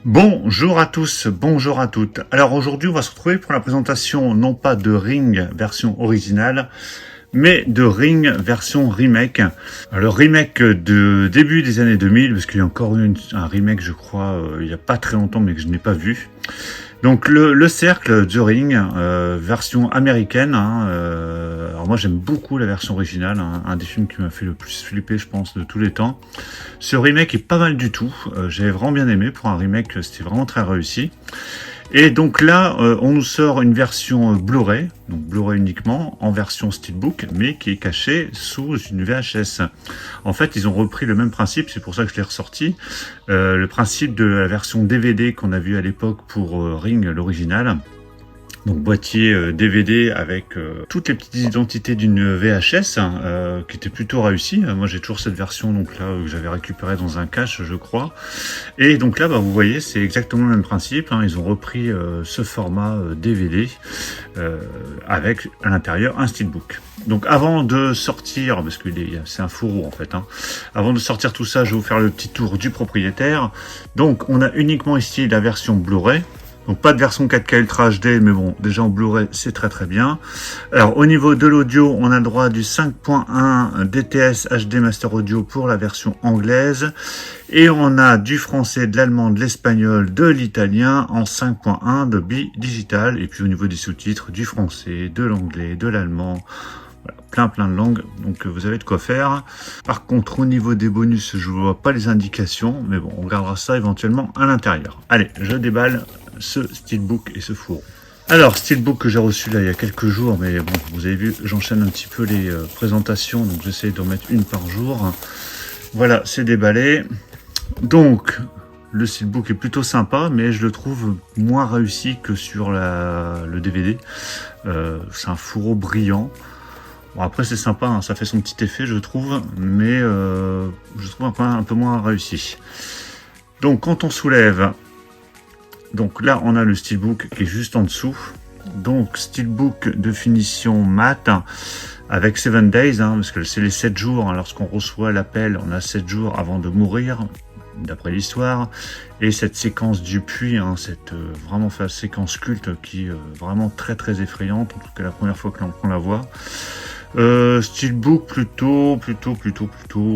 Bonjour à tous, bonjour à toutes. Alors aujourd'hui, on va se retrouver pour la présentation non pas de Ring version originale, mais de Ring version remake. Le remake de début des années 2000, parce qu'il y a encore eu un remake, je crois, il n'y a pas très longtemps, mais que je n'ai pas vu. Donc le cercle The Ring, version américaine. Alors moi j'aime beaucoup la version originale, un des films qui m'a fait le plus flipper, je pense, de tous les temps. Ce remake est pas mal du tout. J'avais vraiment bien aimé pour un remake, c'était vraiment très réussi. Et donc là, on nous sort une version Blu-ray, donc Blu-ray uniquement, en version Steelbook, mais qui est cachée sous une VHS. En fait, ils ont repris le même principe, c'est pour ça que je l'ai ressorti, le principe de la version DVD qu'on a vu à l'époque pour Ring, l'original. Donc boîtier DVD avec toutes les petites identités d'une VHS qui était plutôt réussie. Moi j'ai toujours cette version donc là que j'avais récupérée dans un cache, je crois. Et donc là vous voyez c'est exactement le même principe. Ils ont repris ce format DVD avec à l'intérieur un steelbook. Donc avant de sortir, parce que c'est un fourreau en fait, avant de sortir tout ça, je vais vous faire le petit tour du propriétaire. Donc on a uniquement ici la version Blu-ray. Donc pas de version 4K Ultra HD, mais bon, déjà en Blu-ray, c'est très très bien. Alors au niveau de l'audio, on a le droit du 5.1 DTS HD Master Audio pour la version anglaise. Et on a du français, de l'allemand, de l'espagnol, de l'italien en 5.1 de Digital. Et puis au niveau des sous-titres, du français, de l'anglais, de l'allemand. Voilà, plein de langues, donc vous avez de quoi faire. Par contre, au niveau des bonus, je ne vois pas les indications, mais bon, on regardera ça éventuellement à l'intérieur. Allez, je déballe ce steelbook et ce fourreau. Alors, steelbook que j'ai reçu là il y a quelques jours, mais bon, vous avez vu, j'enchaîne un petit peu les présentations, donc j'essaie d'en mettre une par jour. Voilà, c'est déballé. Donc, le steelbook est plutôt sympa, mais je le trouve moins réussi que sur le DVD. C'est un fourreau brillant. Bon, après c'est sympa, ça fait son petit effet je trouve, mais je trouve un peu moins réussi. Donc quand on soulève, donc là on a le steelbook qui est juste en dessous. Donc steelbook de finition mat avec 7 days, parce que c'est les 7 jours, lorsqu'on reçoit l'appel, on a 7 jours avant de mourir, d'après l'histoire. Et cette séquence du puits, cette vraiment séquence culte qui est vraiment très très effrayante, en tout cas la première fois qu'on la voit. Steelbook plutôt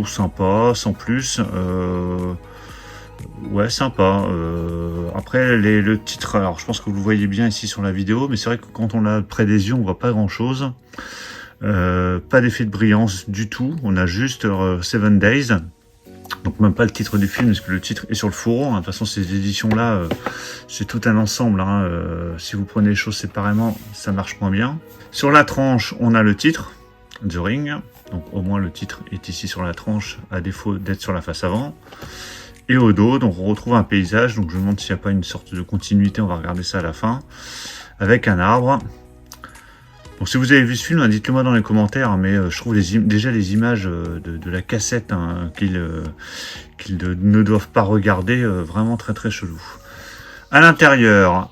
sympa, sans plus. Ouais, sympa. Après, le titre, alors je pense que vous le voyez bien ici sur la vidéo, mais c'est vrai que quand on l'a près des yeux, on voit pas grand chose. Pas d'effet de brillance du tout. On a juste 7 Days. Donc même pas le titre du film, parce que le titre est sur le fourreau. De toute façon, ces éditions-là, c'est tout un ensemble. Si vous prenez les choses séparément, ça marche moins bien. Sur la tranche, on a le titre. The Ring, donc au moins le titre est ici sur la tranche, à défaut d'être sur la face avant. Et au dos, donc on retrouve un paysage, donc je me demande s'il n'y a pas une sorte de continuité, on va regarder ça à la fin, avec un arbre. Donc si vous avez vu ce film, dites-le moi dans les commentaires, mais je trouve déjà les images de la cassette qu'ils ne doivent pas regarder, vraiment très très chelou. À l'intérieur,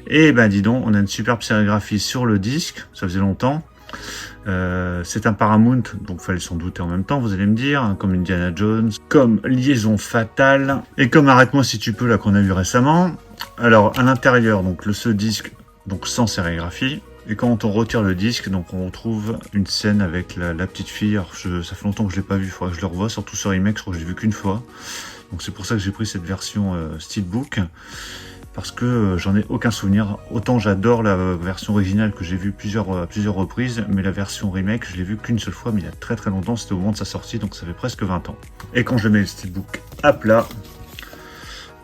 et ben dis donc, on a une superbe sérigraphie sur le disque, ça faisait longtemps. C'est un Paramount, donc fallait s'en douter en même temps, vous allez me dire, comme Indiana Jones, comme Liaison Fatale, et comme Arrête-moi si tu peux, là qu'on a vu récemment. Alors à l'intérieur, donc ce disque, donc sans sérigraphie, et quand on retire le disque, donc on retrouve une scène avec la petite fille. Alors ça fait longtemps que je l'ai pas vu, il faudrait que je le revoie, surtout sur remake, je crois que je l'ai vu qu'une fois. Donc c'est pour ça que j'ai pris cette version Steelbook. Parce que j'en ai aucun souvenir. Autant j'adore la version originale que j'ai vue à plusieurs reprises, mais la version remake, je l'ai vue qu'une seule fois, mais il y a très très longtemps, c'était au moment de sa sortie, donc ça fait presque 20 ans. Et quand je mets le steelbook à plat,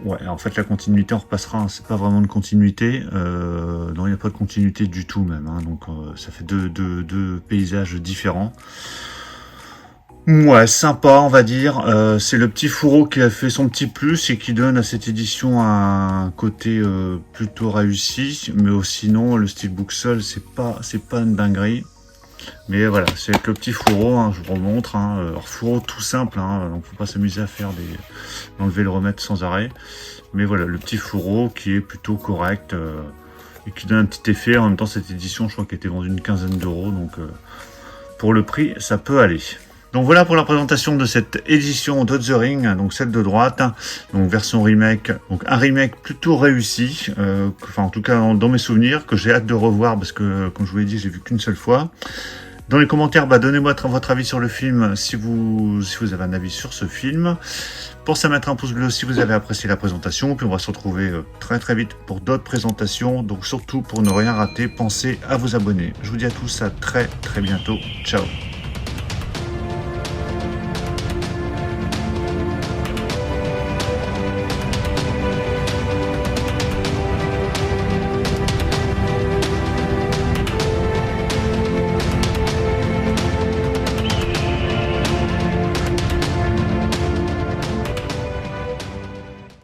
ouais, en fait la continuité, on repassera, c'est pas vraiment une continuité, non, il n'y a pas de continuité du tout même, donc ça fait deux paysages différents. Ouais, sympa, on va dire. C'est le petit fourreau qui a fait son petit plus et qui donne à cette édition un côté plutôt réussi. Mais sinon, le steelbook seul, c'est pas une dinguerie. Mais voilà, c'est avec le petit fourreau, je vous remontre. Alors, fourreau tout simple, donc faut pas s'amuser à faire d'enlever le remettre sans arrêt. Mais voilà, le petit fourreau qui est plutôt correct et qui donne un petit effet. En même temps, cette édition, je crois qu'elle était vendue une quinzaine d'euros. Donc, pour le prix, ça peut aller. Donc voilà pour la présentation de cette édition de The Ring, donc celle de droite, donc version remake, donc un remake plutôt réussi, enfin en tout cas dans mes souvenirs, que j'ai hâte de revoir parce que comme je vous l'ai dit, j'ai vu qu'une seule fois. Dans les commentaires, donnez-moi votre avis sur le film si vous avez un avis sur ce film. Pensez à mettre un pouce bleu si vous avez apprécié la présentation. Puis on va se retrouver très très vite pour d'autres présentations. Donc surtout pour ne rien rater, pensez à vous abonner. Je vous dis à tous à très très bientôt. Ciao.